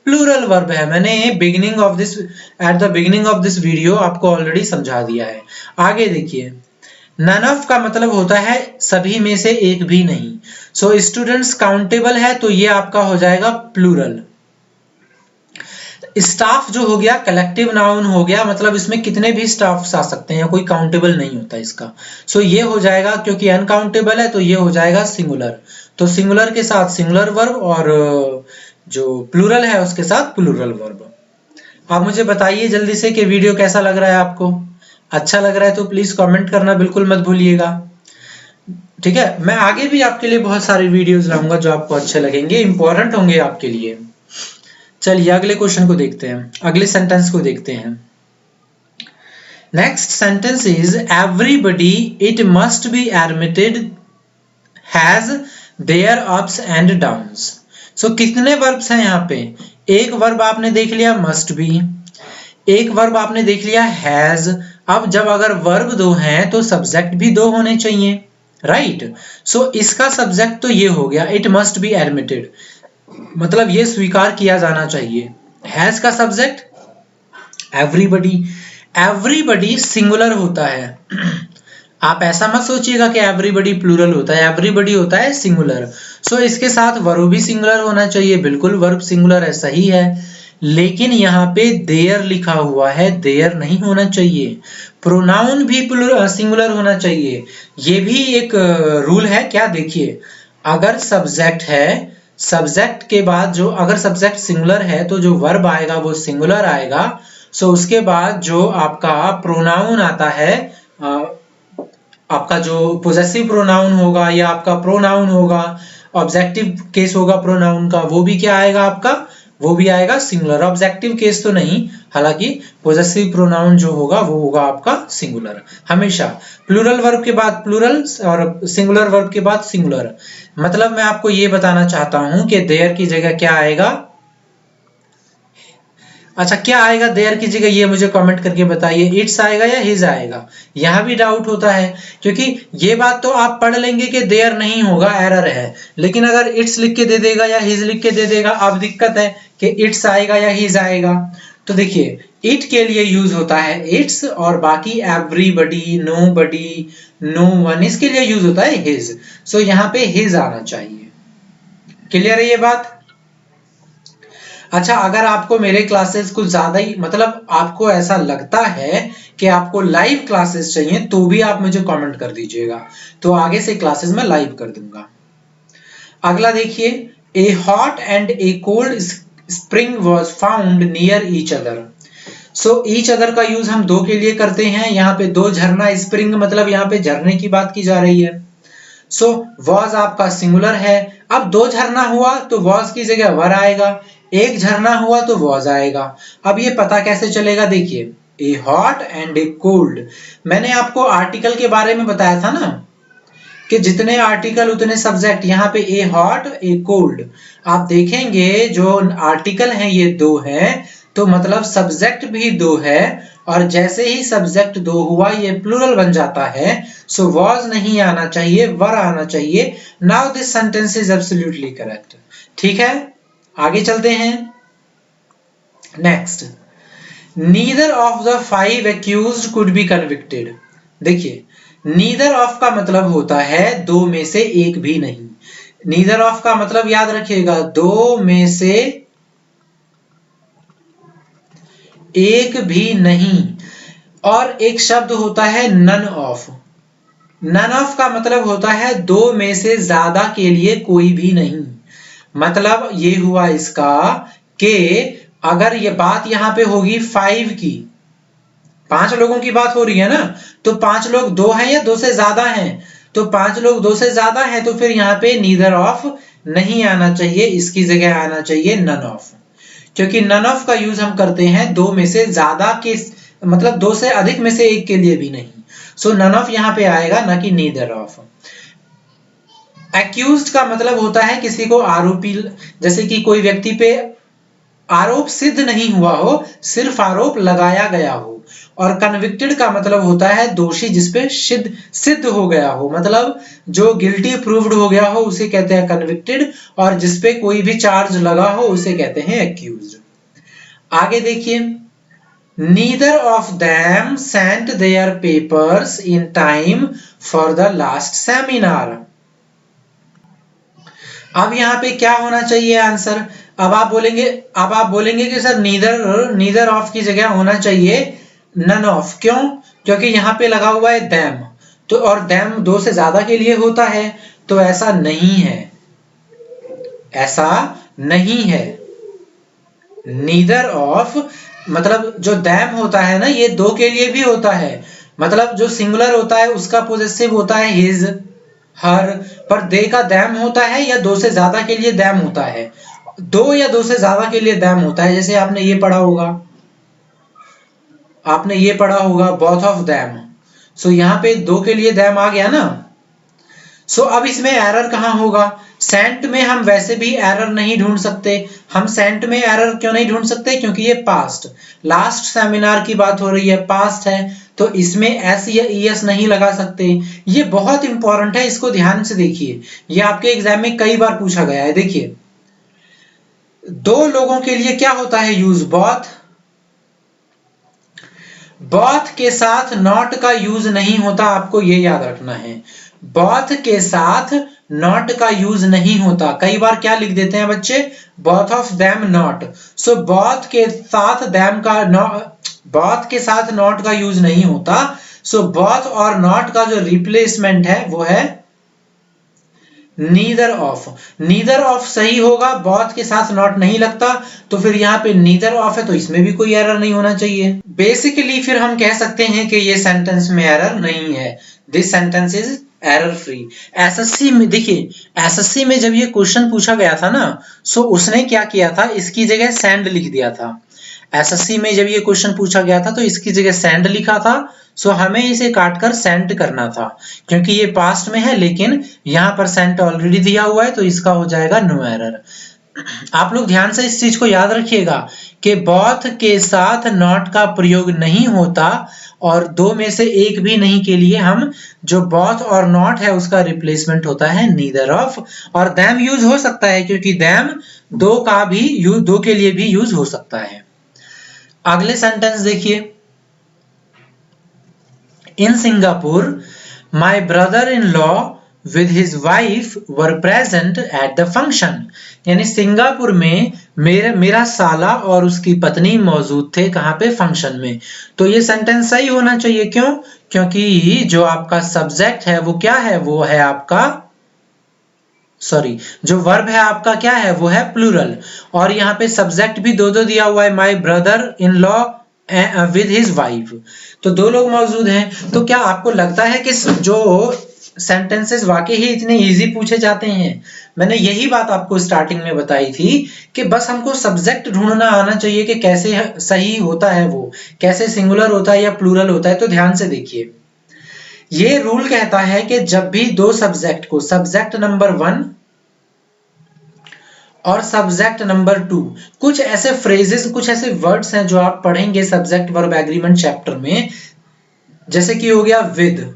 प्लूरल वर्ब है। मैंने at the beginning of this video आपको ऑलरेडी समझा दिया है। आगे देखिए, नन ऑफ का मतलब होता है सभी में से एक भी नहीं। सो स्टूडेंट्स काउंटेबल है तो ये आपका हो जाएगा प्लूरल। स्टाफ जो हो गया कलेक्टिव नाउन हो गया, मतलब इसमें कितने भी स्टाफ आ सकते हैं, कोई काउंटेबल नहीं होता इसका। सो ये हो जाएगा, क्योंकि अनकाउंटेबल है तो ये हो जाएगा सिंगुलर। तो सिंगुलर के साथ सिंगुलर वर्ब और जो प्लूरल है उसके साथ प्लूरल वर्ब। आप मुझे बताइए जल्दी से कि वीडियो कैसा लग रहा है आपको। अच्छा लग रहा है तो प्लीज कमेंट करना बिल्कुल मत भूलिएगा, ठीक है। मैं आगे भी आपके लिए बहुत सारी वीडियोस लाऊंगा जो आपको अच्छे लगेंगे, इंपॉर्टेंट होंगे आपके लिए। चलिए अगले क्वेश्चन को देखते हैं, अगले सेंटेंस को देखते हैं। Next sentence is everybody it must be admitted has their ups and downs. So कितने वर्ब्स हैं यहाँ पे? एक वर्ब आपने देख लिया मस्ट बी, एक वर्ब आपने देख लिया हैज। अब जब अगर वर्ब दो हैं तो सब्जेक्ट भी दो होने चाहिए, राइट। सो इसका सब्जेक्ट तो ये हो गया, इट मस्ट बी एडमिटेड, मतलब ये स्वीकार किया जाना चाहिए। हैज का सब्जेक्ट एवरीबडी। एवरीबडी सिंगुलर होता है। आप ऐसा मत सोचिएगा कि एवरीबडी प्लूरल होता है, एवरीबडी होता है सिंगुलर। सो इसके साथ वर्ब भी सिंगुलर होना चाहिए, बिल्कुल वर्ब सिंगुलर है, सही है। लेकिन यहाँ पे देयर लिखा हुआ है, देयर नहीं होना चाहिए। प्रोनाउन भी सिंगुलर होना चाहिए, ये भी एक रूल है। क्या? देखिए, अगर सब्जेक्ट है, सब्जेक्ट के बाद जो, अगर सब्जेक्ट सिंगुलर है तो जो वर्ब आएगा वो सिंगुलर आएगा। सो उसके बाद जो आपका प्रोनाउन आता है, आपका जो पोजेसिव प्रोनाउन होगा या आपका प्रोनाउन होगा, ऑब्जेक्टिव केस होगा प्रोनाउन का, वो भी क्या आएगा आपका? वो भी आएगा सिंगुलर। ऑब्जेक्टिव केस तो नहीं, हालांकि पोजेसिव प्रोनाउन जो होगा वो होगा आपका सिंगुलर हमेशा। प्लूरल वर्ब के बाद प्लूरल और सिंगुलर वर्ब के बाद सिंगुलर। मतलब मैं आपको ये बताना चाहता हूं कि देयर की जगह क्या आएगा? अच्छा क्या आएगा देयर की जगह, ये मुझे कमेंट करके बताइए, इट्स आएगा या हिज आएगा। यहाँ भी डाउट होता है, क्योंकि ये बात तो आप पढ़ लेंगे कि देयर नहीं होगा, एरर है, लेकिन अगर इट्स लिख के दे देगा या हिज लिख के दे देगा, अब दिक्कत है कि इट्स आएगा या हिज आएगा। तो देखिए इट के लिए यूज होता है इट्स, और बाकी एवरीबडी, नोबडी, नो वन, इसके लिए यूज होता है हिज। सो यहाँ पे हिज आना चाहिए। क्लियर है ये बात? अच्छा अगर आपको मेरे क्लासेस कुछ ज्यादा ही, मतलब आपको ऐसा लगता है कि आपको लाइव क्लासेस चाहिए, तो भी आप मुझे कमेंट कर दीजिएगा, तो आगे से क्लासेस मैं लाइव कर दूंगा। अगला देखिए, ए hot and A cold spring was found near each other. So each other का यूज हम दो के लिए करते हैं। यहाँ पे दो झरना, स्प्रिंग मतलब यहाँ पे झरने की बात की जा रही है। सो वॉज आपका सिंगुलर है। अब दो झरना हुआ तो वॉज की जगह वर आएगा, एक झरना हुआ तो वॉज आएगा। अब ये पता कैसे चलेगा? देखिए ए हॉट एंड ए कोल्ड, मैंने आपको आर्टिकल के बारे में बताया था ना कि जितने आर्टिकल उतने सब्जेक्ट। यहाँ पे ए हॉट ए कोल्ड, आप देखेंगे जो आर्टिकल हैं ये दो हैं, तो मतलब सब्जेक्ट भी दो है, और जैसे ही सब्जेक्ट दो हुआ ये प्लूरल बन जाता है। सो वॉज नहीं आना चाहिए, वर आना चाहिए। Now this sentence is absolutely correct. ठीक है, आगे चलते हैं। Next, neither of the 5 accused could be convicted। देखिए नीदर ऑफ का मतलब होता है दो में से एक भी नहीं। नीदर ऑफ का मतलब याद रखिएगा, दो में से एक भी नहीं। और एक शब्द होता है नन ऑफ। नन ऑफ का मतलब होता है दो में से ज्यादा के लिए कोई भी नहीं। मतलब ये हुआ इसका कि अगर ये बात यहां पे होगी 5 की, 5 लोगों की बात हो रही है ना, तो 5 लोग दो हैं या दो से ज्यादा हैं, तो 5 लोग दो से ज्यादा हैं, तो फिर यहाँ पे नीदर ऑफ नहीं आना चाहिए, इसकी जगह आना चाहिए नन ऑफ। क्योंकि नन ऑफ का यूज हम करते हैं दो में से ज्यादा के, मतलब दो से अधिक में से एक के लिए भी नहीं। सो नन ऑफ यहाँ पे आएगा, ना कि नीदर ऑफ। एक्यूज्ड का मतलब होता है किसी को आरोपी, जैसे कि कोई व्यक्ति पे आरोप सिद्ध नहीं हुआ हो, सिर्फ आरोप लगाया गया हो। और कन्विक्टेड का मतलब होता है दोषी जिसपे सिद्ध हो गया हो, मतलब जो गिल्टी प्रूव्ड हो गया हो उसे कहते हैं कन्विक्टेड, और जिसपे कोई भी चार्ज लगा हो उसे कहते हैं एक्यूज्ड। आगे देखिए, neither of them sent their papers in time for the last seminar. अब यहाँ पे क्या होना चाहिए आंसर? अब आप बोलेंगे कि सर नीदर ऑफ की जगह होना चाहिए नन ऑफ। क्यों? क्योंकि यहाँ पे लगा हुआ है देम, तो और देम दो से ज्यादा के लिए होता है, तो ऐसा नहीं है, ऐसा नहीं है। नीदर ऑफ मतलब जो देम होता है ना, ये दो के लिए भी होता है। मतलब जो सिंगुलर होता है उसका पोजेसिव होता है हिज, हर, पर दे का दैम होता है या दो से ज्यादा के लिए दैम होता है, दो या दो से ज्यादा के लिए दैम होता है। जैसे आपने ये पढ़ा होगा बोथ ऑफ दैम। सो यहाँ पे दो के लिए दैम आ गया ना। सो अब इसमें एरर कहाँ होगा? सेंट में हम वैसे भी एरर नहीं ढूंढ सकते। हम सेंट में एरर क्यों नहीं ढूंढ सकते? क्योंकि ये पास्ट, लास्ट सेमिनार की बात हो रही है, पास्ट है, तो इसमें एस या ईएस नहीं लगा सकते। ये बहुत इंपॉर्टेंट है, इसको ध्यान से देखिए, ये आपके एग्जाम में कई बार पूछा गया है। देखिए दो लोगों के लिए क्या होता है यूज? बोथ के साथ नॉट का यूज नहीं होता, आपको ये याद रखना है। बोथ के साथ नॉट का यूज नहीं होता। कई बार क्या लिख देते हैं बच्चे? Both of them not. So both के साथ नॉट का यूज नहीं होता। सो बोथ और नॉट का जो रिप्लेसमेंट है वो है नीदर ऑफ। नीदर ऑफ सही होगा, बोथ के साथ नॉट नहीं लगता, तो फिर यहाँ पे नीदर ऑफ है, तो इसमें भी कोई एरर नहीं होना चाहिए। बेसिकली फिर हम कह सकते हैं कि ये सेंटेंस में एरर नहीं है। This sentence is error free. SSC में देखिए, एसएससी में जब ये क्वेश्चन पूछा गया था ना, सो उसने क्या किया था, इसकी जगह सैंड लिख दिया था। एसएससी में जब ये क्वेश्चन पूछा गया था तो इसकी जगह सैंड लिखा था। सो हमें इसे काटकर सेंट करना था, क्योंकि ये पास्ट में है, लेकिन यहाँ पर सेंट ऑलरेडी दिया हुआ है, तो इसका हो जाएगा नो एरर। आप लोग ध्यान से इस चीज को याद रखिएगा कि both के साथ not का प्रयोग नहीं होता और दो में से एक भी नहीं के लिए हम जो both और not है उसका रिप्लेसमेंट होता है neither of, और them यूज हो सकता है क्योंकि them दो के लिए भी यूज हो सकता है। अगले सेंटेंस देखिए, in Singapore my brother in law with his wife were present at the function, यानी सिंगापुर में मेरा साला और उसकी पत्नी मौजूद थे, कहां पे, फंक्शन में। तो ये सेंटेंस सही होना चाहिए, क्यों? क्योंकि जो आपका सब्जेक्ट है वो क्या है, वो है आपका जो वर्ब है आपका क्या है, वो है प्लूरल, और यहाँ पे सब्जेक्ट भी दो दिया हुआ है, my brother in law with his wife, तो दो लोग मौजूद हैं। तो क्या आपको लगता है कि जो सेंटेंसेस वाकई ही इतने इजी पूछे जाते हैं? मैंने यही बात आपको स्टार्टिंग में बताई थी कि बस हमको सब्जेक्ट ढूंढना आना चाहिए कि कैसे सही होता है, वो कैसे सिंगुलर होता है या प्लूरल होता है। तो ध्यान से देखिए, ये रूल कहता है कि जब भी दो सब्जेक्ट को, सब्जेक्ट नंबर 1 और सब्जेक्ट नंबर 2, कुछ ऐसे फ्रेजेस, कुछ ऐसे वर्ड्स हैं जो आप पढ़ेंगे सब्जेक्ट वर्ब एग्रीमेंट चैप्टर में, जैसे कि हो गया with,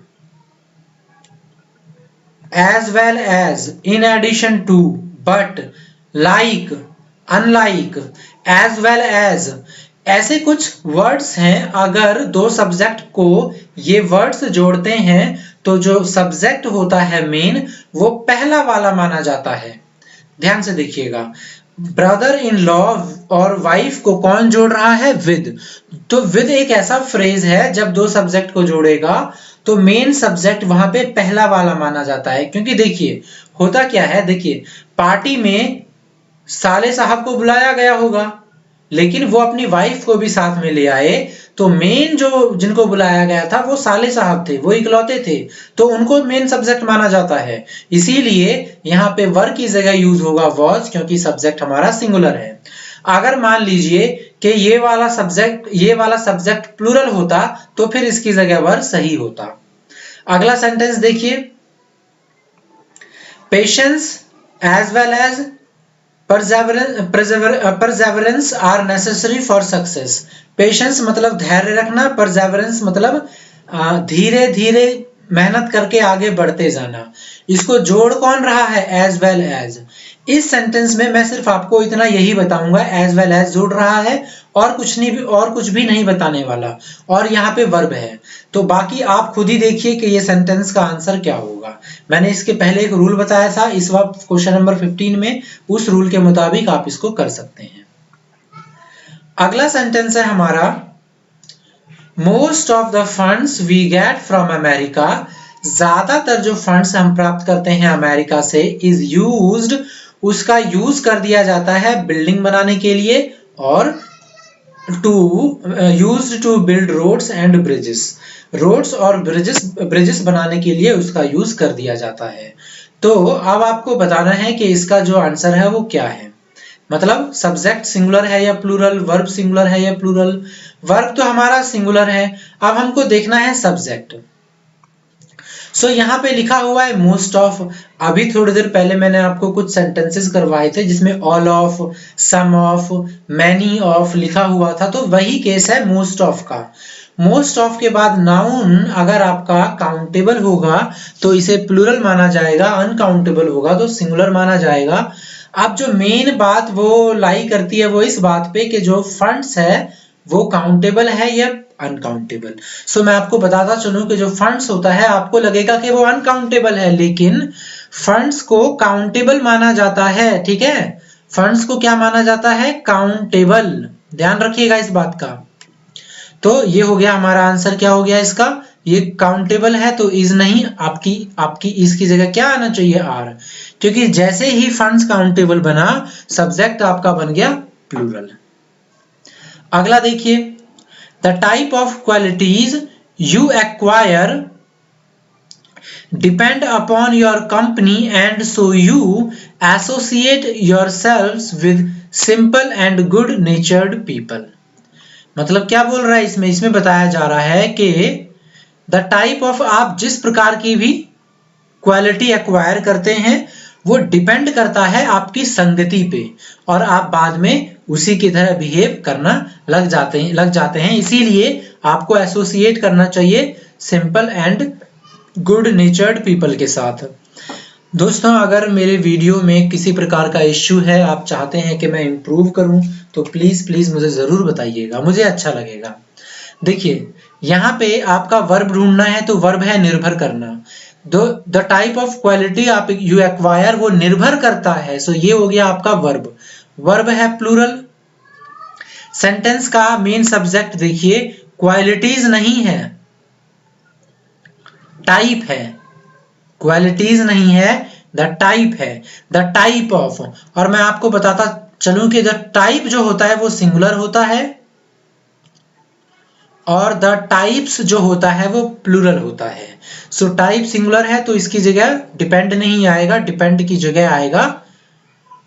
as well as, in addition to, but, like, unlike, as well as, ऐसे कुछ वर्ड्स हैं। अगर दो सब्जेक्ट को ये वर्ड्स जोड़ते हैं तो जो सब्जेक्ट होता है मेन, वो पहला वाला माना जाता है। ध्यान से देखिएगा, ब्रदर इन लॉ और वाइफ को कौन जोड़ रहा है, विद। तो विद एक ऐसा फ्रेज है जब दो सब्जेक्ट को जोड़ेगा तो मेन सब्जेक्ट वहां पे पहला वाला माना जाता है। क्योंकि देखिए होता क्या है, देखिए पार्टी में साले साहब को बुलाया गया होगा, लेकिन वो अपनी वाइफ को भी साथ में ले आए, तो मेन जो जिनको बुलाया गया था वो साले साहब थे, वो इकलौते थे, तो उनको मेन सब्जेक्ट माना जाता है। इसीलिए यहाँ पे वर की जगह यूज होगा वॉज, क्योंकि सब्जेक्ट हमारा सिंगुलर है। अगर मान लीजिए कि ये वाला सब्जेक्ट प्लूरल होता तो फिर इसकी जगह वर सही होता। अगला सेंटेंस देखिए, patience as well as perseverance are necessary for success. Patience मतलब धैर्य रखना, परसेवरेंस मतलब धीरे धीरे मेहनत करके आगे बढ़ते जाना। इसको जोड़ कौन रहा है, एज वेल एज। इस सेंटेंस में मैं सिर्फ आपको इतना यही बताऊंगा, एज वेल एज जोड़ रहा है और कुछ भी नहीं बताने वाला, और यहाँ पे वर्ब है। तो बाकी आप खुद ही देखिए कि ये सेंटेंस का आंसर क्या होगा। मैंने इसके पहले एक रूल बताया था, इस वक्त क्वेश्चन नंबर 15 में, उस रूल के मुताबिक आप इसको कर सकते हैं। अगला सेंटेंस है हमारा, most of the funds we get from America. ज्यादातर जो फंड्स हम प्राप्त करते हैं अमेरिका से, इज यूज्ड, उसका यूज कर दिया जाता है बिल्डिंग बनाने के लिए, और used to build roads and bridges. Roads और ब्रिजेस बनाने के लिए उसका यूज कर दिया जाता है। तो अब आपको बताना है कि इसका जो आंसर है वो क्या है, मतलब सब्जेक्ट सिंगुलर है या प्लूरल, वर्ब सिंगुलर है या प्लूरल। वर्ब तो हमारा सिंगुलर है, अब हमको देखना है सब्जेक्ट। सो यहाँ पे लिखा हुआ है मोस्ट ऑफ। अभी थोड़ी देर पहले मैंने आपको कुछ सेंटेंसेस करवाए थे जिसमें all of, some of, many of लिखा हुआ था, तो वही केस है मोस्ट ऑफ का। मोस्ट ऑफ के बाद नाउन अगर आपका काउंटेबल होगा तो इसे प्लूरल माना जाएगा, अनकाउंटेबल होगा तो सिंगुलर माना जाएगा। अब जो मेन बात वो लाई करती है वो इस बात पे कि जो फंड्स है वो काउंटेबल है या अनकाउंटेबल। सो मैं आपको बताता चलूं कि जो फंड्स होता है आपको लगेगा कि वो अनकाउंटेबल है, लेकिन फंड्स को काउंटेबल माना जाता है। ठीक है, फंड्स को क्या माना जाता है, काउंटेबल। ध्यान रखिएगा इस बात का। तो ये हो गया हमारा आंसर, क्या हो गया इसका, ये काउंटेबल है तो इज नहीं, आपकी इसकी जगह क्या आना चाहिए, आर, क्योंकि जैसे ही फंड्स काउंटेबल बना सब्जेक्ट आपका बन गया प्लूरल। अगला देखिए, the type of qualities you acquire depend upon your company and so you associate yourselves with simple and good नेचर्ड people. मतलब क्या बोल रहा है इसमें बताया जा रहा है कि द टाइप ऑफ, आप जिस प्रकार की भी क्वालिटी एक्वायर करते हैं वो डिपेंड करता है आपकी संगति पे, और आप बाद में उसी की तरह बिहेव करना लग जाते हैं। इसीलिए आपको एसोसिएट करना चाहिए सिंपल एंड गुड नेचर्ड पीपल के साथ। दोस्तों, अगर मेरे वीडियो में किसी प्रकार का इश्यू है, आप चाहते हैं कि मैं इम्प्रूव करूं, तो प्लीज मुझे जरूर बताइएगा, मुझे अच्छा लगेगा। देखिए, यहाँ पे आपका वर्ब ढूंढना है, तो वर्ब है निर्भर करना। द टाइप ऑफ क्वालिटी आप यू एक्वायर वो निर्भर करता है, सो ये हो गया आपका वर्ब। वर्ब है प्लूरल। सेंटेंस का मेन सब्जेक्ट देखिए क्वालिटीज नहीं है, टाइप है। क्वालिटीज नहीं है, द टाइप है, द टाइप ऑफ। और मैं आपको बताता चलूं कि द टाइप जो होता है वो सिंगुलर होता है, और द टाइप्स जो होता है वो प्लूरल होता है। सो टाइप सिंगुलर है तो इसकी जगह डिपेंड नहीं आएगा, डिपेंड की जगह आएगा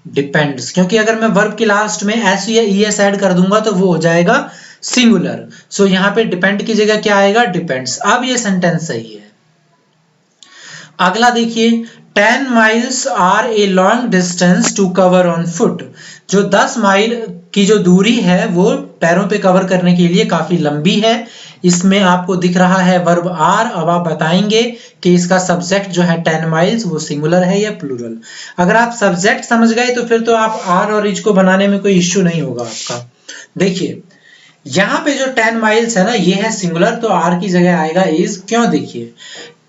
डिपेंड्स, क्योंकि अगर मैं वर्ब के लास्ट में एस या ईएस ऐड कर दूंगा तो वो हो जाएगा सिंगुलर। सो यहाँ पे डिपेंड की जगह क्या आएगा, डिपेंड्स। अब ये सेंटेंस सही है। अगला देखिए, 10 miles are a long distance to cover on foot. जो 10 माइल की जो दूरी है वो पैरों पे कवर करने के लिए काफी लंबी है। इसमें आपको दिख रहा है वर्ब आर। अब आप बताएंगे कि इसका सब्जेक्ट जो है 10 माइल्स वो सिंगुलर है या प्लूरल। अगर आप सब्जेक्ट समझ गए तो फिर तो आप आर और इज को बनाने में कोई इश्यू नहीं होगा आपका। देखिए, यहाँ पे जो 10 माइल्स है ना, ये है सिंगुलर, तो आर की जगह आएगा इज। क्यों? देखिए,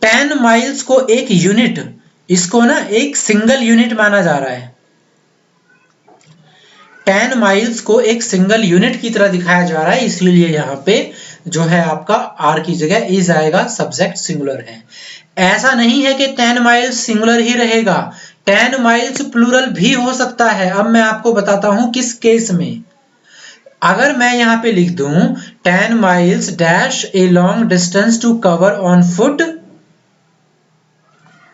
10 माइल्स को एक यूनिट, इसको ना एक सिंगल यूनिट माना जा रहा है। 10 माइल्स को एक सिंगल यूनिट की तरह दिखाया जा रहा है, इसलिए यहाँ पे जो है आपका आर की जगह इज आएगा, सब्जेक्ट सिंगुलर है। ऐसा नहीं है कि 10 माइल्स सिंगुलर ही रहेगा, 10 माइल्स प्लूरल भी हो सकता है। अब मैं आपको बताता हूं किस केस में। अगर मैं यहाँ पे लिख दूं 10 miles dash a long distance to cover on foot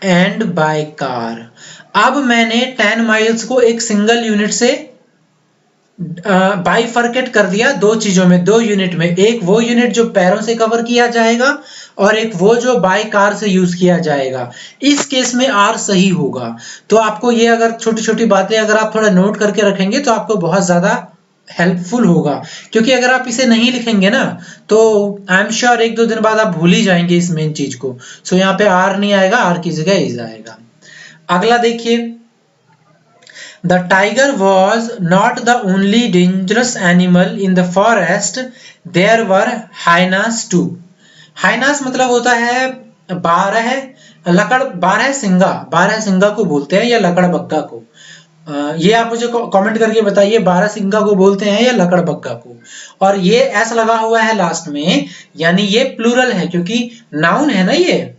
and by car. अब मैंने 10 माइल्स को एक सिंगल यूनिट से बाइफर्केट कर दिया दो चीजों में, दो यूनिट में। एक वो यूनिट जो पैरों से कवर किया जाएगा, और एक वो जो बाय कार से यूज किया जाएगा। इस केस में आर सही होगा। तो आपको ये अगर छोटी छोटी बातें अगर आप थोड़ा नोट करके रखेंगे तो आपको बहुत ज्यादा हेल्पफुल होगा, क्योंकि अगर आप इसे नहीं लिखेंगे ना तो आई एम श्योर 1-2 दिन बाद आप भूल ही जाएंगे इस मेन चीज को। सो यहाँ पे आर नहीं आएगा, आर की जगह इज आएगा। अगला देखिए, the tiger was not the only dangerous animal in the forest, there were hyenas too. Hyenas मतलब होता है 12 सिंगा को बोलते हैं या लकड़बग्गा को। ये आप मुझे कमेंट करके बताइए, 12 सिंगा को बोलते हैं या लकड़बग्गा को। और ये एस लगा हुआ है लास्ट में, यानी ये प्लूरल है, क्योंकि नाउन है ना ये,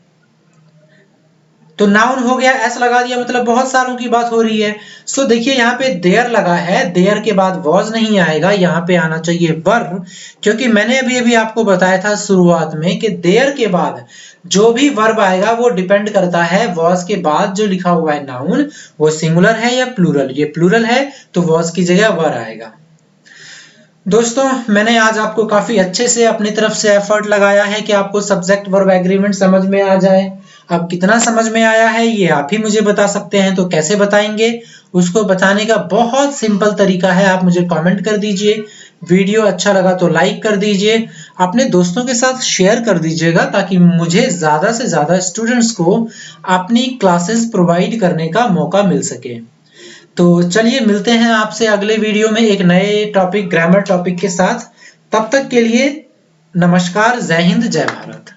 तो नाउन हो गया, एस लगा दिया, मतलब बहुत सारों की बात हो रही है। सो देखिए, यहाँ पे देयर लगा है, देयर के बाद वॉज नहीं आएगा, यहाँ पे आना चाहिए वर, क्योंकि मैंने अभी आपको बताया था शुरुआत में कि देयर के बाद जो भी वर्ब आएगा वो डिपेंड करता है वॉज के बाद जो लिखा हुआ है नाउन वो सिंगुलर है या प्लूरल। ये प्लूरल है तो वॉज की जगह वर आएगा। दोस्तों, मैंने आज आपको काफी अच्छे से अपनी तरफ से एफर्ट लगाया है कि आपको सब्जेक्ट वर्ब एग्रीमेंट समझ में आ जाए। अब कितना समझ में आया है ये आप ही मुझे बता सकते हैं, तो कैसे बताएंगे? उसको बताने का बहुत सिंपल तरीका है, आप मुझे कमेंट कर दीजिए। वीडियो अच्छा लगा तो लाइक कर दीजिए, अपने दोस्तों के साथ शेयर कर दीजिएगा, ताकि मुझे ज्यादा से ज्यादा स्टूडेंट्स को अपनी क्लासेस प्रोवाइड करने का मौका मिल सके। तो चलिए मिलते हैं आपसे अगले वीडियो में एक नए टॉपिक, ग्रामर टॉपिक के साथ। तब तक के लिए नमस्कार, जय हिंद, जय भारत।